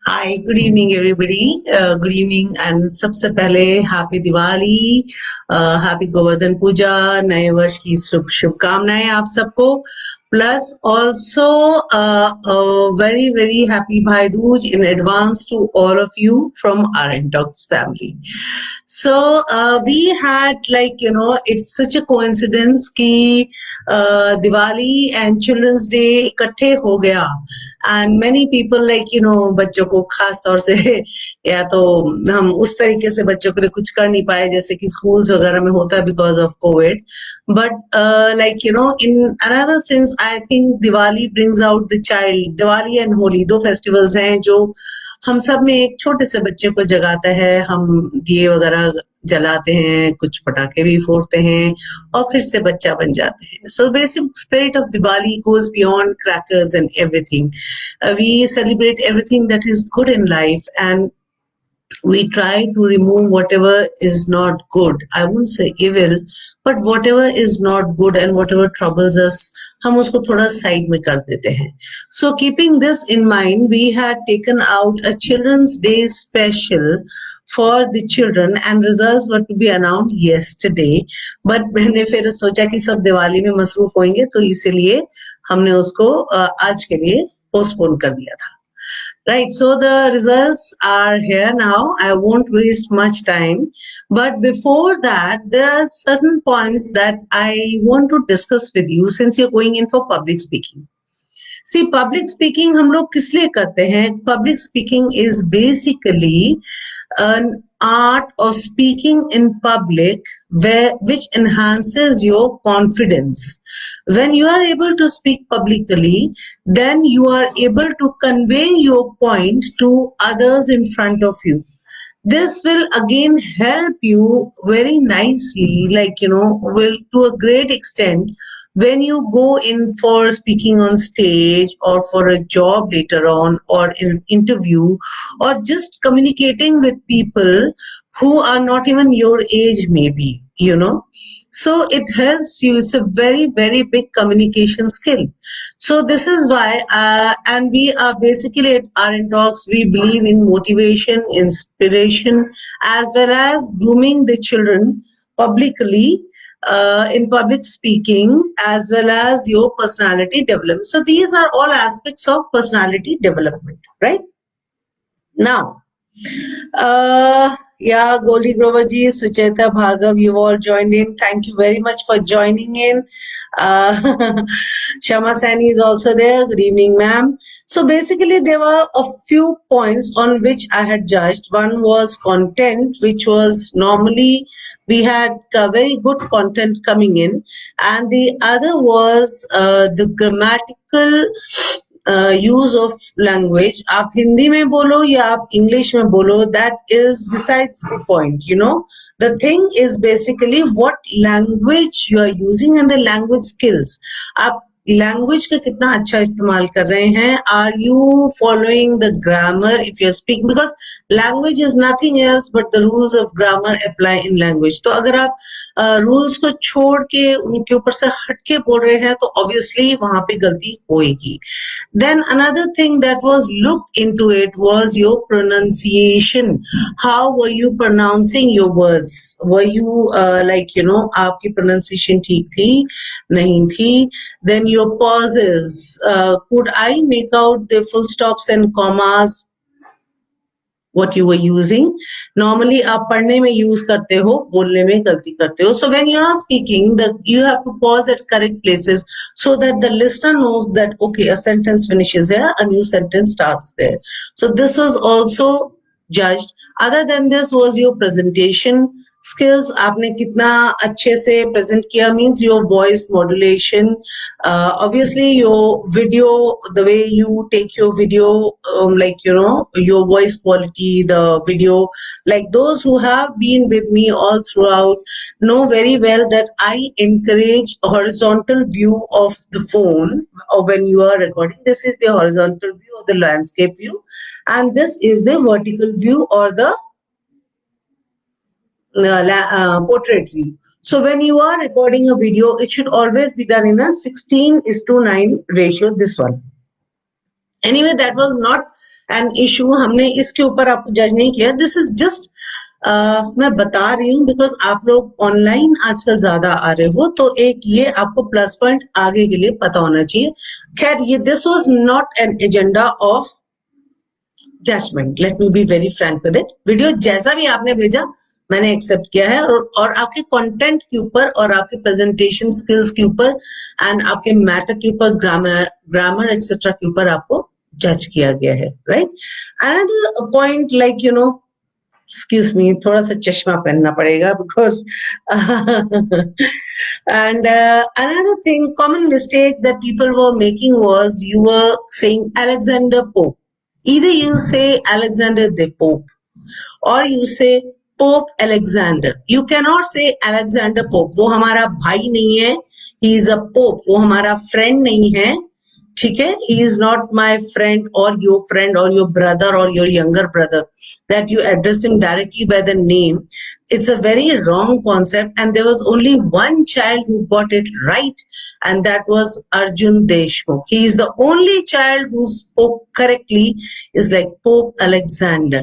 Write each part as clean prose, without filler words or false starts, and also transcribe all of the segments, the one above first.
Hi, good evening everybody. Good evening and सबसे पहले happy Diwali, happy Govardhan पूजा, नए वर्ष की शुभकामनाएं आप सबको. Plus also very very happy Bhai Dooj in advance to all of you from our Talks family. So we had it's such a coincidence कि Diwali and Children's Day इकट्ठे हो गया and many people बच्चों को खास तौर से या तो हम उस तरीके से बच्चों के लिए कुछ कर नहीं पाए जैसे कि स्कूल्स वगैरह में होता है because of COVID. But in another sense I think Diwali brings out the child. Diwali and Holi दो festivals हैं जो हम सब में एक छोटे से बच्चे को जगाता है. हम दिए वगैरह जलाते हैं, कुछ पटाखे भी फोड़ते हैं और फिर से बच्चा बन जाते हैं. So basic spirit of Diwali goes beyond crackers and everything. We celebrate everything that is good in life and we try to remove whatever is not good. I won't say evil, but whatever is not good and whatever troubles us, हम उसको थोड़ा side में कर देते हैं. So keeping this in mind, we had taken out a Children's Day special for the children and results were to be announced yesterday. But मैंने फिर सोचा कि सब दिवाली में मसरूफ होंगे तो इसीलिए हमने उसको आज के लिए postpone कर दिया था. Right, so the results are here now. I won't waste much time. But before that, there are certain points that I want to discuss with you since you're going in for public speaking. See, public speaking हम लोग किस लिए करते हैं? Public speaking is basically an art of speaking in public which enhances your confidence. When you are able to speak publicly, then you are able to convey your point to others in front of you. This will again help you very nicely, will to a great extent when you go in for speaking on stage or for a job later on or in an interview or just communicating with people who are not even your age maybe. So it helps you. It's a very, very big communication skill. So this is why, and we are basically at RN Talks, we believe in motivation, inspiration, as well as grooming the children publicly in public speaking, as well as your personality development. So these are all aspects of personality development, right? Now, yeah, Goldie Grover ji, Sucheta Bhargav, you all joined in. Thank you very much for joining in. Shama Sani is also there. Good evening, ma'am. So basically, there were a few points on which I had judged. One was content, which was normally we had very good content coming in, and the other was the grammatical use of language. आप हिंदी में बोलो या आप English में बोलो, that is besides the point. The thing is basically what language you are using and the language skills. आप language का कितना अच्छा इस्तेमाल कर रहे हैं? Are you following the grammar if you're speaking? Because language is nothing else but the rules of grammar apply in language. तो अगर आप rules को छोड़ के उनके ऊपर से हट के बोल रहे हैं तो obviously वहां पे गलती होएगी. Then another thing that was looked into it was your pronunciation. How were you pronouncing your words? Were you आपकी pronunciation ठीक थी, नहीं थी? Then your pauses. Could I make out the full stops and commas? What you were using. Normally आप पढ़ने में use करते हो, बोलने में गलती करते हो. So when you are speaking, you have to pause at correct places so that the listener knows that okay, a sentence finishes here, a new sentence starts there. So this was also judged. Other than this was your presentation skills. आपने कितना अच्छे से present किया means your voice modulation. Obviously your video, the way you take your video, your voice quality, the video, like those who have been with me all throughout know very well that I encourage a horizontal view of the phone or when you are recording. This is the horizontal view of the landscape view and this is the vertical view or the portrait view. So when you are recording a video, it should always be done in a 16:9 ratio, this one. Anyway that was not an issue, हमने इसके ऊपर आपको जज नहीं किया, this is just मैं बता रही हूँ बिकॉज आप लोग ऑनलाइन आजकल ज्यादा आ रहे हो, तो एक ये आपको प्लस पॉइंट आगे के लिए पता होना चाहिए। खैर ये this was not an agenda of judgment, let me be very frank with it. Video जैसा भी आपने भेजा मैंने एक्सेप्ट किया है, और आपके कंटेंट के ऊपर और आपके प्रेजेंटेशन स्किल्स के ऊपर एंड आपके मैटर के ऊपर, ग्रामर ग्रामर एक्सेट्रा के ऊपर आपको जज किया गया है, right. Another point like you no, excuse me, थोड़ा सा चश्मा पहनना पड़ेगा because and another thing, common mistake that people were making was you were saying Alexander Pope. Either you say Alexander the Pope or you say Pope Alexander. You cannot say Alexander Pope. वो हमारा भाई नहीं है, he is a Pope. वो हमारा friend नहीं है, ठीक है, he is not my friend or your brother or your younger brother, that you address him directly by the name. It's a very wrong concept, and there was only one child who got it right, and that was Arjun Deshmukh. He is the only child who spoke correctly, is like Pope Alexander.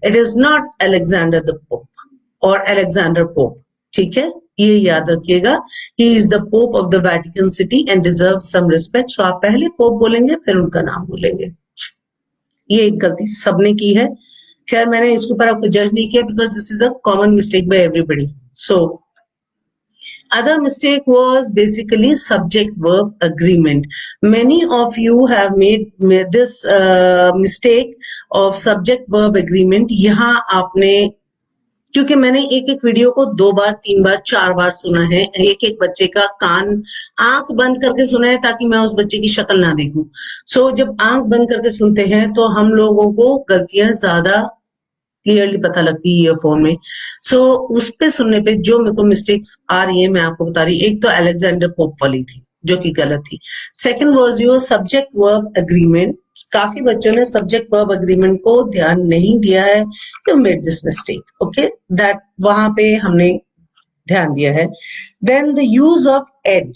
It is not Alexander the Pope or Alexander Pope, ठीक है, ये याद रखिएगा। He is the pope of the Vatican city and deserve some respect. So आप पहले pope बोलेंगे फिर उनका नाम बोलेंगे, ये एक गलती सबने की है। खैर मैंने इसके ऊपर आपको जज नहीं किया because this is the common mistake by everybody. So other mistake was basically subject verb agreement. Many of you have made this mistake of subject verb agreement। यहाँ आपने, क्योंकि मैंने एक एक वीडियो को 2 बार 3 बार 4 बार सुना है, एक एक बच्चे का कान आंख बंद करके सुना है ताकि मैं उस बच्चे की शक्ल ना देखूं। सो जब आंख बंद करके सुनते हैं तो हम लोगों को गलतियां ज्यादा क्लियरली पता लगती है ईयरफोन में। सो उस पे सुनने पे जो मेरे को मिस्टेक्स आ रही है मैं आपको बता रही हूँ। एक तो अलेक्जेंडर पोप वाली थी जो कि गलत थी। Second was your subject verb agreement. काफी बच्चों ने सब्जेक्ट वर्ब एग्रीमेंट को ध्यान नहीं दिया है, you made this mistake, okay, that वहां पे हमने ध्यान दिया है। Then the use of ed,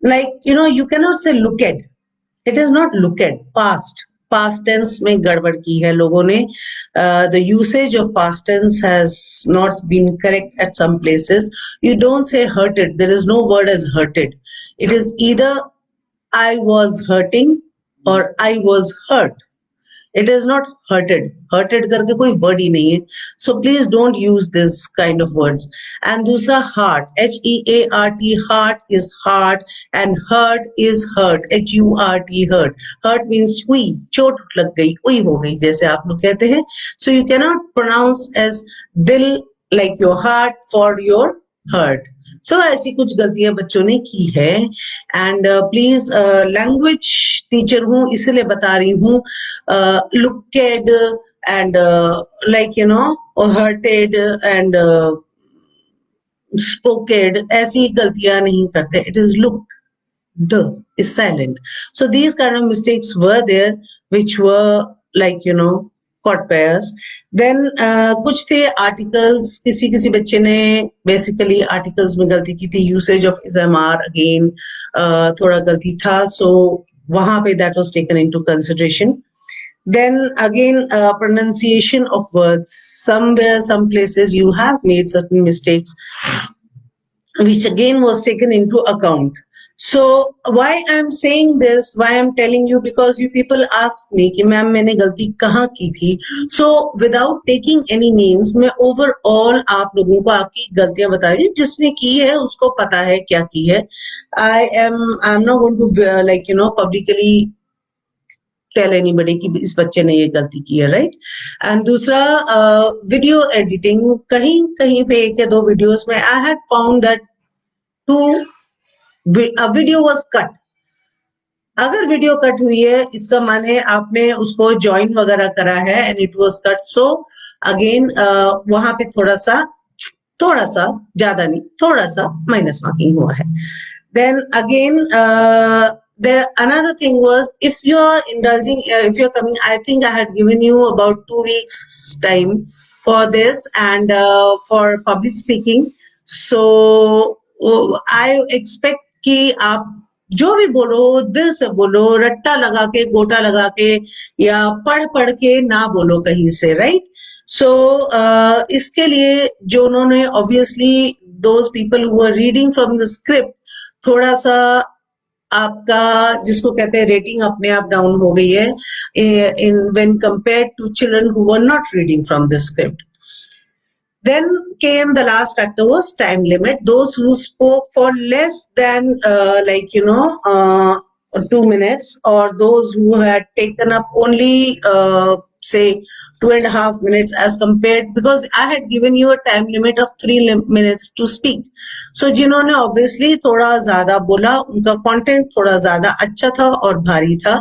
like you know you can not say look at, it is not look at, past tense में गड़बड़ की है लोगों ने। The usage of past tense has not been correct at some places. You don't say hurted, there is no word as hurted, it is either I was hurting और I was hurt. It is not hurted, hurted करके कोई word ही नहीं है। So please don't use this kind of words. And दूसरा heart, HEART, heart is heart and hurt is hurt, HURT, hurt. Hurt means हुई, चोट लग गई, हुई हो गई, जैसे आप लोग कहते हैं। So you cannot pronounce as dil like your heart for your hurt. So ऐसी कुछ गलतियां बच्चों ने की है। एंड प्लीज, लैंग्वेज टीचर हूँ इसलिए बता रही हूँ, looked and like you know hurted and spoked, ऐसी गलतियां नहीं करते। It is look, the is silent. So these kind of mistakes were there, which were like you know caught by us. Then कुछ थे articles, किसी किसी बच्चे ने basically articles में गलती की थी। usage of is MR again थोड़ा गलती था, so वहां पे that was taken into consideration. Then again pronunciation of words, somewhere some places you have made certain mistakes which again was taken into account. So why I'm saying this, why I'm telling you, because you people asked me कि ma'am मैंने गलती कहाँ की थी। So without taking any names, मैं overall आप लोगों को आपकी गलतियां बता रही हूँ, जिसने की है उसको पता है क्या की है। I'm not going to like you know publicly tell anybody कि इस बच्चे ने ये गलती की है, राइट। एंड दूसरा वीडियो एडिटिंग, कहीं कहीं पे एक या दो वीडियोस में I had found that two video was cut. अगर वीडियो कट हुई है इसका मान है आपने उसको ज्वाइन वगैरह करा है and it was cut, so again वहां पे थोड़ा सा ज्यादा नहीं, थोड़ा सा माइनस मार्किंग हुआ है। Then again another thing was, if you're indulging, if you're coming, I think I had given you about 2 weeks time for this and for public speaking. So I expect कि आप जो भी बोलो दिल से बोलो, रट्टा लगा के गोटा लगा के या पढ़ पढ़ के ना बोलो कहीं से, राइट? सो इसके लिए जो उन्होंने obviously those people who are reading from the script, थोड़ा सा आपका जिसको कहते हैं रेटिंग अपने आप डाउन हो गई है in when compared to children who were not reading from the script. Then came the last factor was time limit. Those who spoke for less than 2 minutes, or those who had taken up only say 2.5 minutes as compared, because I had given you a time limit of 3 minutes to speak. So जिन्होंने obviously थोड़ा ज्यादा बोला, उनका content थोड़ा ज्यादा अच्छा था और भारी था.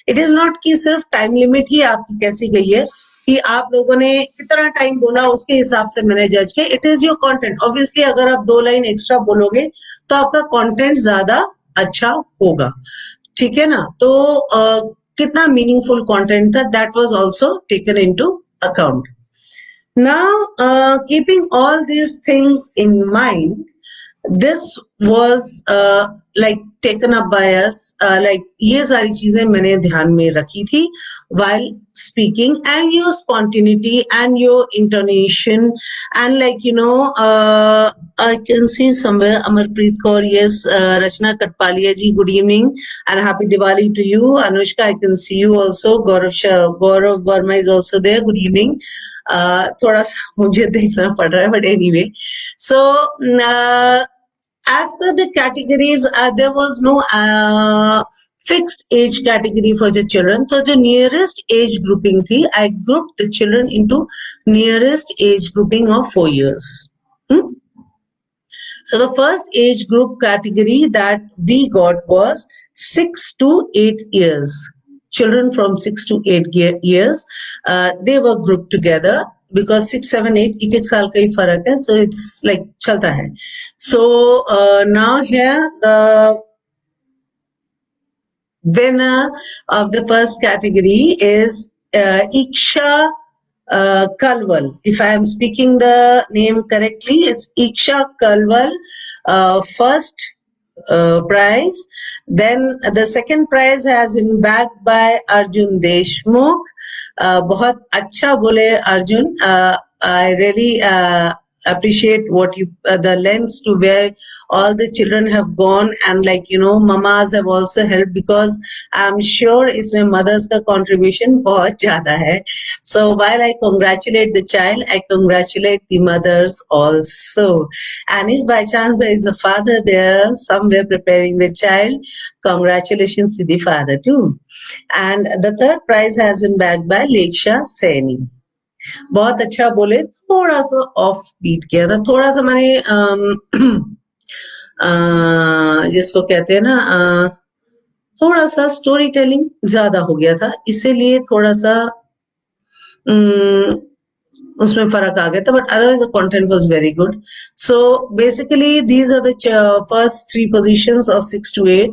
It is not कि सिर्फ time limit ही आपकी कैसी गई है कि आप लोगों ने कितना टाइम बोला उसके हिसाब से मैंने जज किया. It is your content. Obviously अगर आप 2 लाइन एक्स्ट्रा बोलोगे तो आपका कंटेंट ज्यादा अच्छा होगा, ठीक है ना? तो कितना मीनिंगफुल कंटेंट था, that was also taken into account. Now, keeping all these things in mind, this was like taken up by us. Like ये सारी चीजें मैंने ध्यान में रखी थी while speaking, and your spontaneity and your intonation, and I can see somewhere Amarpreet Kaur, yes, Rachna Katpalia ji, good evening and happy Diwali to you. Anushka, I can see you also. Gaurav Verma is also there. Good evening. थोड़ा सा मुझे देखना पड़ रहा है, but anyway. So as per the categories, there was no fixed age category for the children. So the nearest age grouping thi, I grouped the children into nearest age grouping of 4 years. So the first age group category that we got was 6 to 8 years. Children from 6 to 8 years, they were grouped together because 6, 7, 8 एक एक साल का ही फर्क है, so it's like चलता है. So now here the winner of the first category is Iksha Kalwal. If I am speaking the name correctly, it's Iksha Kalwal, first prize. Then the second prize has been backed by Arjun Deshmukh. बहुत अच्छा बोले Arjun. I really appreciate what you the lengths to where all the children have gone, and mamas have also helped, because I'm sure इसमें mothers का contribution बहुत ज़्यादा है. So while I congratulate the child, I congratulate the mothers also. And if by chance there is a father there somewhere preparing the child, congratulations to the father too. And the third prize has been backed by Leksha Saini. बहुत अच्छा बोले, थोड़ा सा off beat किया था, थोड़ा सा मैंने जिसको कहते हैं ना थोड़ा सा स्टोरी टेलिंग ज्यादा हो गया था, इसीलिए थोड़ा सा उसमें फर्क आ गया था, but otherwise the content was very good. So basically these are the first 3 positions of 6 to 8.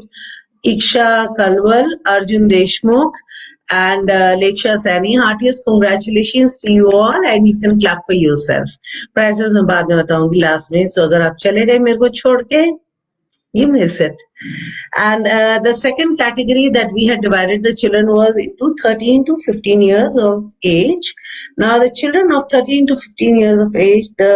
Iksha Kalwal, Arjun Deshmukh, and Leksha Saini. Heartiest congratulations to you all, and you can clap for yourself. Prizes मैं बाद में बताऊंगी last में, so अगर आप चले गए मेरे को छोड़ के, you miss it. And the second category that we had divided the children was into 13 to 15 years of age. Now the children of 13 to 15 years of age, the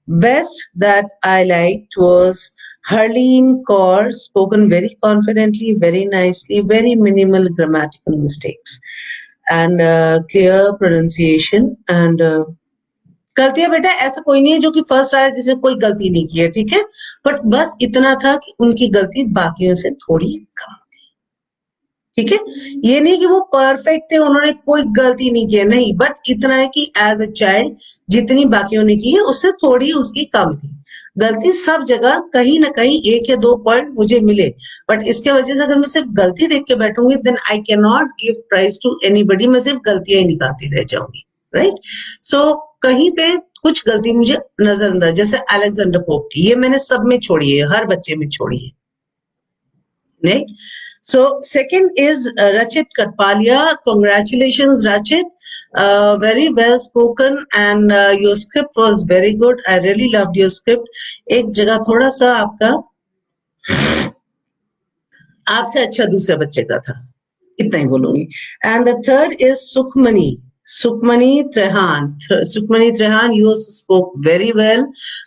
best that I liked was Harleen Kaur, spoken very confidently, very nicely, very minimal grammatical mistakes, and clear pronunciation. And गलतियां बेटा ऐसा कोई नहीं है जो कि first आया जिसने कोई गलती नहीं की है, ठीक है? बट बस इतना था कि उनकी गलती बाकियों से थोड़ी कम, ठीक है? ये नहीं कि वो परफेक्ट थे, उन्होंने कोई गलती नहीं की है, नहीं, बट इतना है कि एज अ चाइल्ड जितनी बाकियों ने की है उससे थोड़ी उसकी कम थी. गलती सब जगह कहीं ना कहीं 1 या 2 पॉइंट मुझे मिले, बट इसके वजह से अगर मैं सिर्फ गलती देख के बैठूंगी, then I can not give prize to anybody. मैं सिर्फ गलतियां ही निकालती रह जाऊंगी, राइट? सो कहीं पे कुछ गलती मुझे नजरअंदाज, जैसे अलेक्जेंडर पोप की, ये मैंने सब में छोड़ी है, हर बच्चे में छोड़ी है. Right? So second is Rachit Katpalia. Congratulations, Rachit. Very well spoken, and your script was very good. I really loved your script. एक जगह थोड़ा सा आपका आपसे अच्छा दूसरे बच्चे का था, इतना ही बोलूंगी. And the third is Sukhmani. Sukhmani Trehan, you also spoke very well.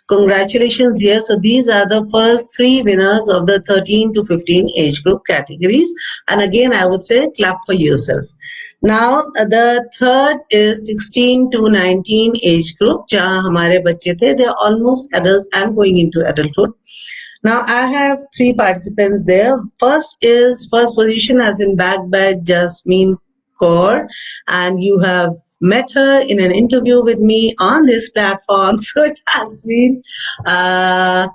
Congratulations. Yes, so these are the first three winners of the 13 to 15 age group categories. And again, I would say clap for yourself. Now, the third is 16 to 19 age group. जहाँ हमारे बच्चे थे, they're almost adult and going into adulthood. Now I have three participants there. First position has been bagged by Jasmine Kaur, and you have met her in an interview with me on this platform. So Jasmine, uh,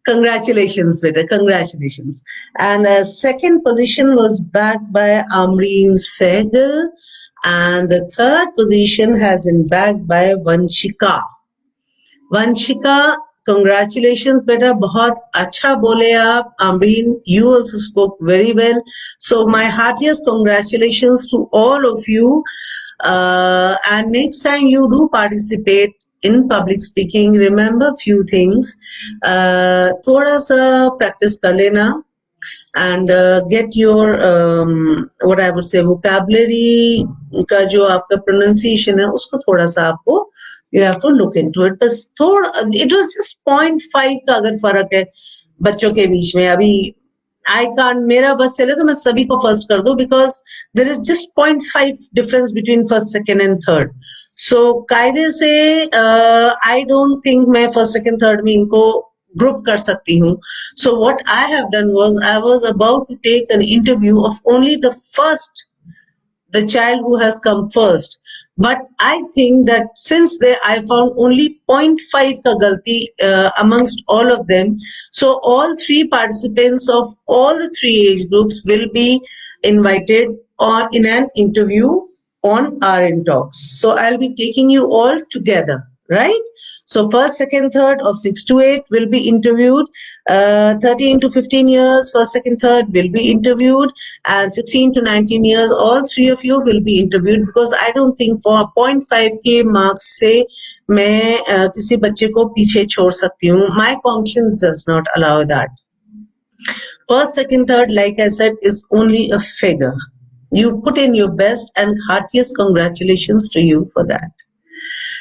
congratulations, beta, congratulations. And second position was bagged by Amreen Sehgal, and the third position has been bagged by Vanshika. Vanshika, congratulations बेटा, बहुत अच्छा बोले आप. Amreen, you also spoke very well. So my heartiest congratulations to all of you. And next time you do participate in public speaking, remember few things. थोड़ा सा practice कर लेना and get your what I would say vocabulary का जो आपका pronunciation है उसको थोड़ा सा आपको you have to look into it. बस थोड़ा, it was just 0.5 का अगर फर्क है बच्चों के बीच में. अभी I can't, मेरा बस चले तो मैं सभी को फर्स्ट कर दूं because there is just 0.5 difference between first, second and third. So कायदे से I don't think मैं first, second, third में इनको ग्रुप कर सकती हूँ. So what I have done was I was about to take an interview of only the child who has come first. But I think that since I found only 0.5 ka galti amongst all of them, so all three participants of all the three age groups will be invited in an interview on RN Talks. So I'll be taking you all together, right? So first, second, third of 6 to 8 will be interviewed. 13 to 15 years, first, second, third will be interviewed. And 16 to 19 years, all three of you will be interviewed because I don't think for 0.5 के marks से मैं किसी बच्चे को पीछे छोड़ सकती हूँ. My conscience does not allow that. First, second, third, like I said, is only a figure. You put in your best and heartiest congratulations to you for that.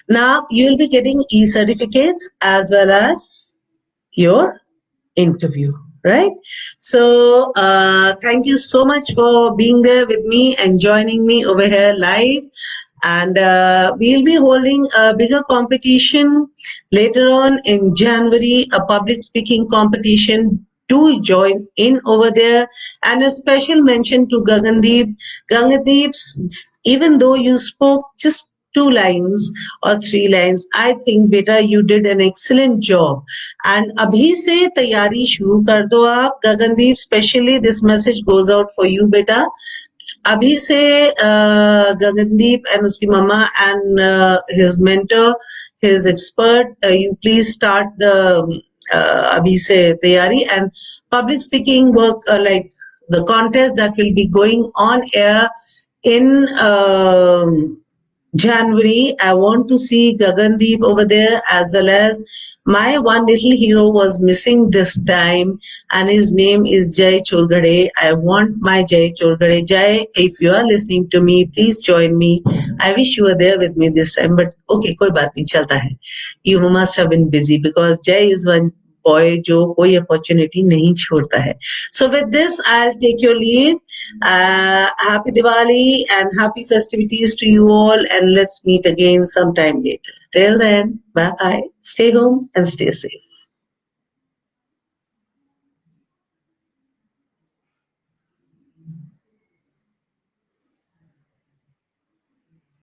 Now you'll be getting e-certificates as well as your interview, right? So thank you so much for being there with me and joining me over here live. And we'll be holding a bigger competition later on in January, a public speaking competition. Do join in over there. And a special mention to Gagandeep. Gagandeep, even though you spoke just 2 lines or 3 lines, I think beta you did an excellent job. And abhi se tayari shuru kar do aap. Gagandeep, specially this message goes out for you beta. अभी से Gagandeep and uski mama and his mentor, his expert, you please start the abhi se tayari and public speaking work like the contest that will be going on air in January. I want to see Gagandeep over there as well as my one little hero was missing this time and his name is Jai Cholgade. I want my Jai Cholgade. Jai, if you are listening to me, please join me. I wish you were there with me this time, but okay, koi baat nahi, chalta hai. You must have been busy because Jai is one boy जो कोई opportunity नहीं छोड़ता है. So with this, I'll take your leave. Happy Diwali and happy festivities to you all, and let's meet again sometime later. Till then, bye bye. Stay home and stay safe.